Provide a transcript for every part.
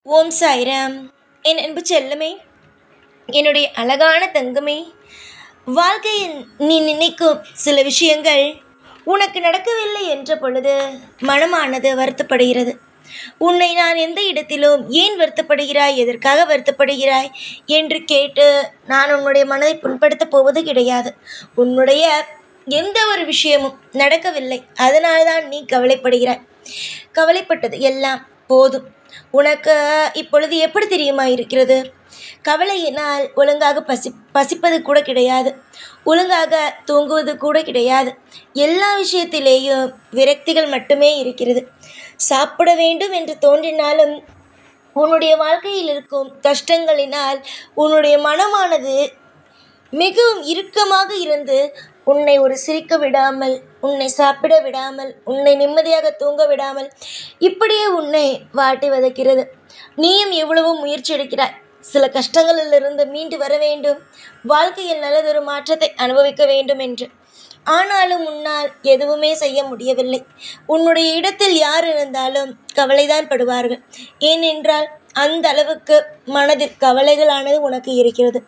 ஓம் சாய்ராம். என் அன்பு செல்லமே, என்னுடைய அழகான தங்கமே, வாழ்க்கையில் நீ நினைக்கும் சில விஷயங்கள் உனக்கு நடக்கவில்லை என்ற பொழுது மனமானது வருத்தப்படுகிறது. உன்னை நான் எந்த இடத்திலும் ஏன் வருத்தப்படுகிறாய், எதற்காக வருத்தப்படுகிறாய் என்று கேட்டு நான் உன்னுடைய மனதை புண்படுத்தப் போவது கிடையாது. உன்னுடைய எந்த ஒரு விஷயமும் நடக்கவில்லை, அதனால்தான் நீ கவலைப்படுகிறாய். கவலைப்பட்டது எல்லாம் போதும். உனக்கு இப்பொழுது எப்படி தெரியுமா இருக்கிறது? கவலையினால் ஒழுங்காக பசிப்பது கூட கிடையாது, ஒழுங்காக தூங்குவது கூட கிடையாது. எல்லா விஷயத்திலேயும் விரக்திகள் மட்டுமே இருக்கிறது. சாப்பிட வேண்டும் என்று தோன்றினாலும் உன்னுடைய வாழ்க்கையில் இருக்கும் கஷ்டங்களினால் உன்னுடைய மனமானது மிகவும் இறுக்கமாக இருந்து உன்னை ஒரு சிரிக்க விடாமல், உன்னை சாப்பிட விடாமல், உன்னை நிம்மதியாக தூங்க விடாமல் இப்படியே உன்னை வாட்டி வதைக்கிறது. நீயும் எவ்வளவோ முயற்சி எடுக்கிறாய், சில கஷ்டங்களிலிருந்து மீண்டு வர வேண்டும், வாழ்க்கையில் நல்லதொரு மாற்றத்தை அனுபவிக்க வேண்டும் என்று. ஆனாலும் உன்னால் எதுவுமே செய்ய முடியவில்லை. உன்னுடைய இடத்தில் யார் இருந்தாலும் கவலைதான் படுவார்கள். ஏனென்றால் அந்த அளவுக்கு மனதில் கவலைகளானது உனக்கு இருக்கிறது.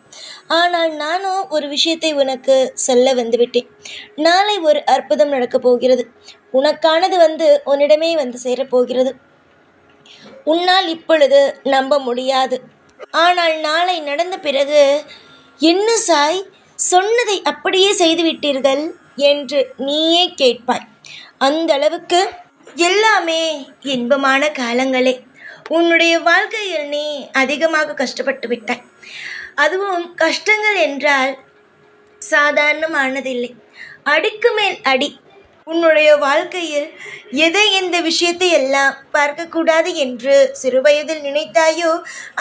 ஆனால் நானோ ஒரு விஷயத்தை உனக்கு சொல்ல வந்துவிட்டேன். நாளை ஒரு அற்புதம் நடக்கப் போகிறது. உனக்கானது உன்னிடமே சேரப்போகிறது. உன்னால் இப்பொழுது நம்ப முடியாது. ஆனால் நாளை நடந்த பிறகு, என்ன சாய், சொன்னதை அப்படியே செய்துவிட்டீர்கள் என்று நீயே கேட்பாய். அந்த அளவுக்கு எல்லாமே இன்பமான காலங்களே. உன்னுடைய வாழ்க்கையில் நீ அதிகமாக கஷ்டப்பட்டு விட்டாய். அதுவும் கஷ்டங்கள் என்றால் சாதாரணமானதில்லை. அடிக்கு மேல் அடி. உன்னுடைய வாழ்க்கையில் எந்த விஷயத்தை எல்லாம் பார்க்கக்கூடாது என்று சிறுவயதில் நினைத்தாயோ,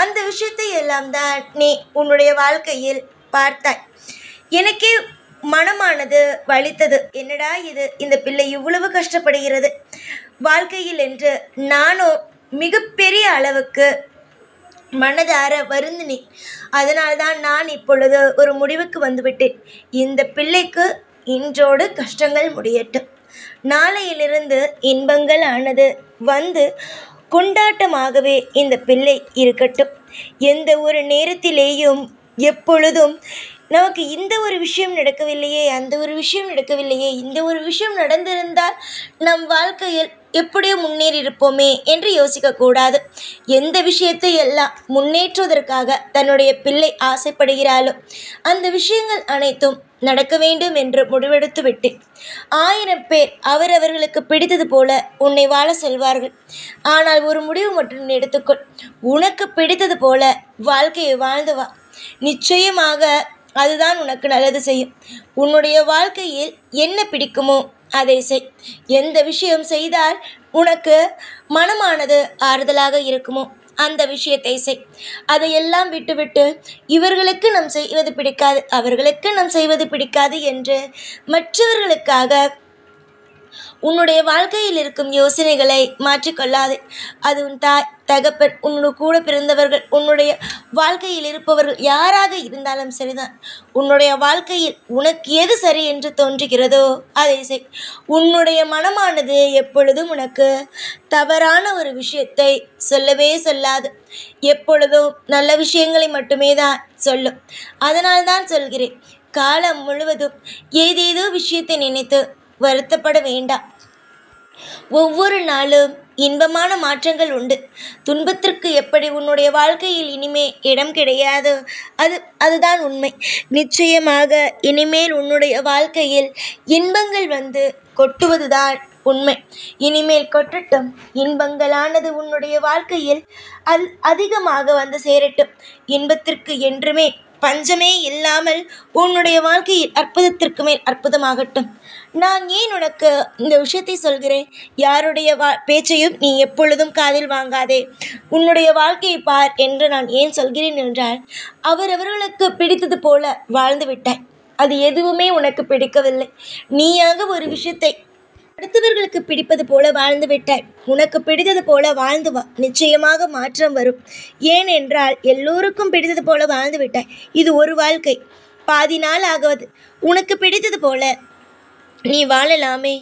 அந்த விஷயத்தை எல்லாம் தான் நீ உன்னுடைய வாழ்க்கையில் பார்த்தாய். எனக்கே மனமானது வலித்தது. என்னடா இது, இந்த பிள்ளை இவ்வளவு கஷ்டப்படுகிறது வாழ்க்கையில் என்று நானோ மிகப்பெரிய அளவுக்கு மனதார வருந்தினேன். அதனால்தான் நான் இப்பொழுது ஒரு முடிவுக்கு வந்துவிட்டேன். இந்த பிள்ளைக்கு இன்றோடு கஷ்டங்கள் முடியட்டும், நாளையிலிருந்து இன்பங்கள் ஆனது கொண்டாட்டமாகவே இந்த பிள்ளை இருக்கட்டும். எந்த ஒரு நேரத்திலேயும் எப்பொழுதும் நமக்கு இந்த ஒரு விஷயம் நடக்கவில்லையே, அந்த ஒரு விஷயம் நடக்கவில்லையே, இந்த ஒரு விஷயம் நடந்திருந்தால் நம் வாழ்க்கையில் எப்படியோ முன்னேறி இருப்போமே என்று யோசிக்கக்கூடாது. எந்த விஷயத்தை எல்லாம் முன்னேற்றுவதற்காக தன்னுடைய பிள்ளை ஆசைப்படுகிறாளோ அந்த விஷயங்கள் அனைத்தும் நடக்க வேண்டும் என்று முடிவெடுத்து விட்டேன். 1000 பேர் அவரவர்களுக்கு பிடித்தது போல உன்னை வாழ செல்வார்கள். ஆனால் ஒரு முடிவு மட்டும் எடுத்துக்கொள். உனக்கு பிடித்தது போல வாழ்க்கையை வாழ்ந்து வா. நிச்சயமாக அதுதான் உனக்கு நல்லது செய்யும். உன்னுடைய வாழ்க்கையில் என்ன பிடிக்குமோ அதை செய். எந்த விஷயம் செய்தால் உனக்கு மனமானது ஆறுதலாக இருக்குமோ அந்த விஷயத்தை செய். அதையெல்லாம் விட்டுவிட்டு இவர்களுக்கு நாம் செய்வது பிடிக்காது, அவர்களுக்கு நாம் செய்வது பிடிக்காது என்று மற்றவர்களுக்காக உன்னுடைய வாழ்க்கையில் இருக்கும் யோசனைகளை மாற்றிக்கொள்ளாதே. அது உன் தாய், தகப்பன், உன்னோட கூட பிறந்தவர்கள், உன்னுடைய வாழ்க்கையில் இருப்பவர்கள் யாராக இருந்தாலும் சரிதான். உன்னுடைய வாழ்க்கையில் உனக்கு எது சரி என்று தோன்றுகிறதோ அதை செய். உன்னுடைய மனமானது எப்பொழுதும் உனக்கு தவறான ஒரு விஷயத்தை சொல்லவே சொல்லாது. எப்பொழுதும் நல்ல விஷயங்களை மட்டுமே தான் சொல்லும். அதனால்தான் சொல்கிறேன், காலம் முழுவதும் ஏதேதோ விஷயத்தை நினைத்து வருத்தப்பட வேண்டாம். ஒவ்வொரு நாளும் இன்பமான மாற்றங்கள் உண்டு. துன்பத்திற்கு எப்படி உன்னுடைய வாழ்க்கையில் இனிமே இடம் கிடையாது, அதுதான் உண்மை. நிச்சயமாக இனிமேல் உன்னுடைய வாழ்க்கையில் இன்பங்கள் கொட்டுவதுதான் உண்மை. இனிமேல் கொட்டட்டும். இன்பங்களானது உன்னுடைய வாழ்க்கையில் அதிகமாக சேரட்டும். இன்பத்திற்கு என்றுமே பஞ்சமே இல்லாமல் உன்னுடைய வாழ்க்கையில் அற்புதத்திற்கு மேல் அற்புதமாகட்டும். நான் ஏன் உனக்கு இந்த விஷயத்தை சொல்கிறேன்? யாருடைய பேச்சையும் நீ எப்பொழுதும் காதில் வாங்காதே. உன்னுடைய வாழ்க்கையை பார் என்று நான் ஏன் சொல்கிறேன் என்றால், அவரவர்களுக்கு பிடித்தது போல வாழ்ந்து விட்டாய். அது எதுவுமே உனக்கு பிடிக்கவில்லை. நீயாக ஒரு விஷயத்தை அடுத்தவர்களுக்கு பிடிப்பது போல வாழ்ந்து விட்டாய். உனக்கு பிடித்தது போல வாழ்ந்து வா. நிச்சயமாக மாற்றம் வரும். ஏனென்றால் எல்லோருக்கும் பிடித்தது போல வாழ்ந்து விட்டாய். இது ஒரு வாழ்க்கை, பாதி நாள் ஆகுவது. உனக்கு பிடித்தது போல நீ வாழலாமே.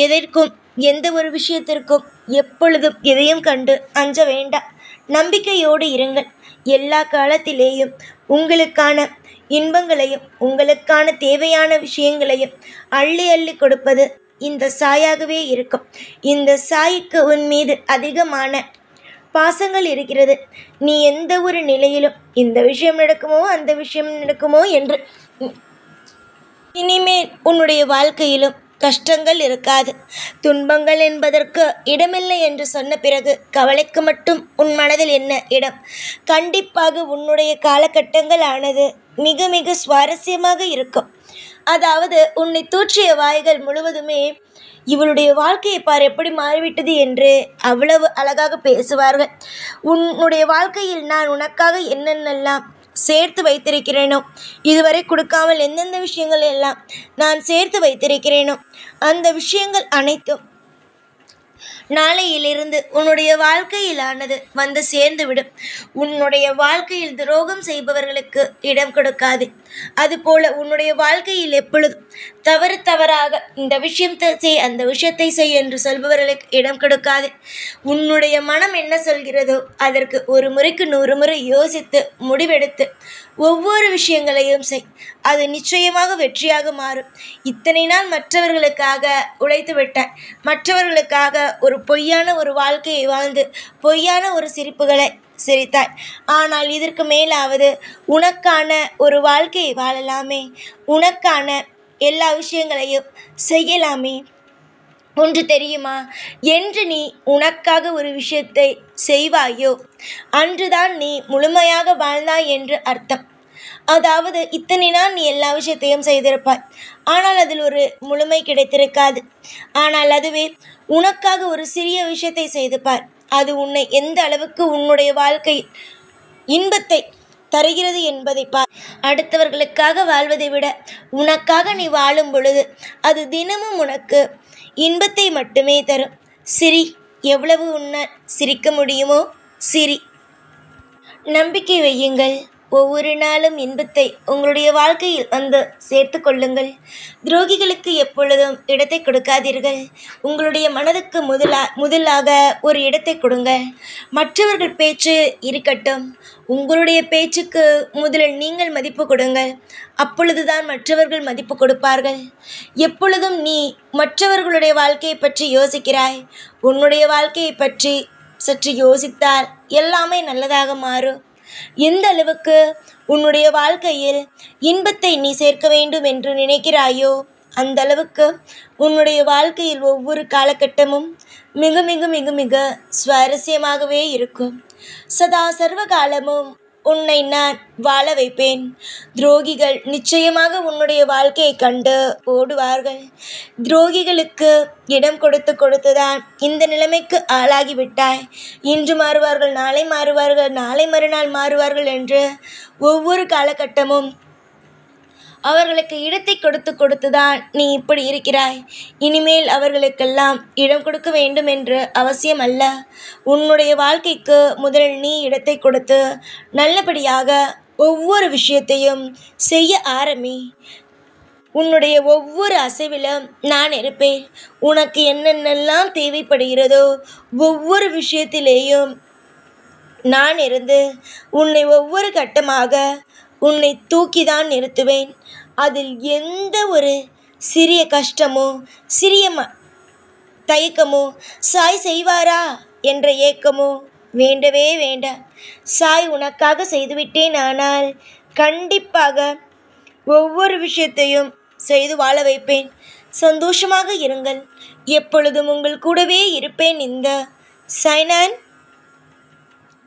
எதற்கும் எந்த ஒரு விஷயத்திற்கும் எப்பொழுதும் எதையும் கண்டு அஞ்ச வேண்டாம். நம்பிக்கையோடு இருங்கள். எல்லா காலத்திலேயும் உங்களுக்கான இன்பங்களையும் உங்களுக்கான தேவையான விஷயங்களையும் அள்ளி அள்ளி கொடுப்பது இந்த சாயாகவே இருக்கும். இந்த சாய்க்கு உன் மீது அதிகமான பாசங்கள் இருக்கிறது. நீ எந்த ஒரு நிலையிலும் இந்த விஷயம் நடக்குமோ அந்த விஷயம் நடக்குமோ என்று இனிமேல் உன்னுடைய வாழ்க்கையிலும் கஷ்டங்கள் இருக்காது. துன்பங்கள் என்பதற்கு இடமில்லை என்று சொன்ன பிறகு கவலைக்கு மட்டும் உன் மனதில் என்ன இடம்? கண்டிப்பாக உன்னுடைய காலகட்டங்கள் ஆனது மிக மிக சுவாரஸ்யமாக இருக்கும். அதாவது உன்னை தூற்றிய வாய்கள் முழுவதுமே இவளுடைய வாழ்க்கையை பார் எப்படி மாறிவிட்டது என்று அவ்வளவு அழகாக பேசுவார்கள். உன்னுடைய வாழ்க்கையில் நான் உனக்காக என்னென்னலாம் சேர்த்து வைத்திருக்கிறேனோ, இதுவரை கொடுக்காமல் எந்தெந்த விஷயங்கள் எல்லாம் நான் சேர்த்து வைத்திருக்கிறேனோ அந்த விஷயங்கள் அனைத்தும் நாளையிலிருந்து உன்னுடைய வாழ்க்கையிலானது வந்து சேர்ந்துவிடும். உன்னுடைய வாழ்க்கையில் துரோகம் செய்பவர்களுக்கு இடம் கொடுக்காது. அதுபோல உன்னுடைய வாழ்க்கையில் எப்பொழுதும் தவறாக இந்த விஷயத்தை செய் அந்த விஷயத்தை செய் என்று சொல்பவர்களுக்கு இடம் கொடுக்காது. உன்னுடைய மனம் என்ன சொல்கிறதோ அதற்கு ஒரு முறைக்கு 100 முறை யோசித்து முடிவெடுத்து ஒவ்வொரு விஷயங்களையும் செய். அது நிச்சயமாக வெற்றியாக மாறும். இத்தனை நாள் மற்றவர்களுக்காக உழைத்து விட்டாய். மற்றவர்களுக்காக ஒரு பொய்யான ஒரு வாழ்க்கையை வாழ்ந்து பொய்யான ஒரு சிரிப்புகளை சிரித்தாய். ஆனால் இதற்கு மேலாவது உனக்கான ஒரு வாழ்க்கையை வாழலாமே. உனக்கான எல்லா விஷயங்களையும் செய்யலாமே. ஒன்று தெரியுமா? என்று நீ உனக்காக ஒரு விஷயத்தை செய்வாயோ அன்றுதான் நீ முழுமையாக வாழ்ந்தாய் என்று அர்த்தம். அதாவது இத்தனை நாள் நீ எல்லா விஷயத்தையும் செய்திருப்பாய், ஆனால் அதில் ஒரு முழுமை கிடைத்திருக்காது. ஆனால் அதுவே உனக்காக ஒரு சிறிய விஷயத்தை செய்து பார். அது உன்னை எந்த அளவுக்கு உன்னுடைய வாழ்க்கை இன்பத்தை தருகிறது என்பதை பார். அடுத்தவர்களுக்காக வாழ்வதை விட உனக்காக நீ வாழும் பொழுது அது தினமும் உனக்கு இன்பத்தை மட்டுமே தரும். சிரி. எவ்வளவு உன்னால் சிரிக்க முடியுமோ சிரி. நம்பிக்கை வையுங்கள். ஒவ்வொரு நாளும் இன்பத்தை உங்களுடைய வாழ்க்கையில் வந்து சேர்த்து கொள்ளுங்கள். துரோகிகளுக்கு எப்பொழுதும் இடத்தை கொடுக்காதீர்கள். உங்களுடைய மனதுக்கு முதலாக ஒரு இடத்தை கொடுங்கள். மற்றவர்கள் பேச்சு இருக்கட்டும், உங்களுடைய பேச்சுக்கு முதலில் நீங்கள் மதிப்பு கொடுங்கள். அப்பொழுதுதான் மற்றவர்கள் மதிப்பு கொடுப்பார்கள். எப்பொழுதும் நீ மற்றவர்களுடைய வாழ்க்கையை பற்றி யோசிக்கிறாய். உன்னுடைய வாழ்க்கையை பற்றி சற்று யோசித்தால் எல்லாமே நல்லதாக மாறும். எந்த அளவுக்கு உன்னுடைய வாழ்க்கையில் இன்பத்தை நீ சேர்க்க வேண்டும் என்று நினைக்கிறாயோ அந்த அளவுக்கு உன்னுடைய வாழ்க்கையில் ஒவ்வொரு காலகட்டமும் மிக மிக மிக மிக சுவாரஸ்யமாகவே இருக்கும். சதா சர்வ காலமும் உன்னை நான் வாழ வைப்பேன். துரோகிகள் நிச்சயமாக உன்னுடைய வாழ்க்கையை கண்டு ஓடுவார்கள். துரோகிகளுக்கு இடம் கொடுத்துதான் இந்த நிலைமைக்கு ஆளாகிவிட்டாய். இன்று மாறுவார்கள், நாளை மாறுவார்கள், நாளை மறுநாள் மாறுவார்கள் என்று ஒவ்வொரு காலகட்டமும் அவர்களுக்கு இடத்தை கொடுத்துதான் நீ இப்படி இருக்கிறாய். இனிமேல் அவர்களுக்கெல்லாம் இடம் கொடுக்க வேண்டும் என்று அவசியம் அல்ல. உன்னுடைய வாழ்க்கைக்கு முதலில் நீ இடத்தை கொடுத்து நல்லபடியாக ஒவ்வொரு விஷயத்தையும் செய்ய ஆரம்பி. உன்னுடைய ஒவ்வொரு அசைவிலும் நான் இருப்பேன். உனக்கு என்னென்னலாம் தேவைப்படுகிறதோ ஒவ்வொரு விஷயத்திலேயும் நான் இருந்து உன்னை ஒவ்வொரு கட்டமாக உன்னை தூக்கிதான் நிறுத்துவேன். அதில் எந்த ஒரு சிறிய கஷ்டமோ சிறிய தயக்கமோ சாய் செய்வாரா என்ற ஏக்கமோ வேண்டவே வேண்டாம். சாய் உனக்காக செய்துவிட்டேன். ஆனால் கண்டிப்பாக ஒவ்வொரு விஷயத்தையும் செய்து வாழ வைப்பேன். சந்தோஷமாக இருங்கள். எப்பொழுதும் உங்கள் கூடவே இருப்பேன். இந்த சாய்நான்.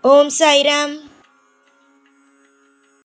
ஓம் சாய்ராம்.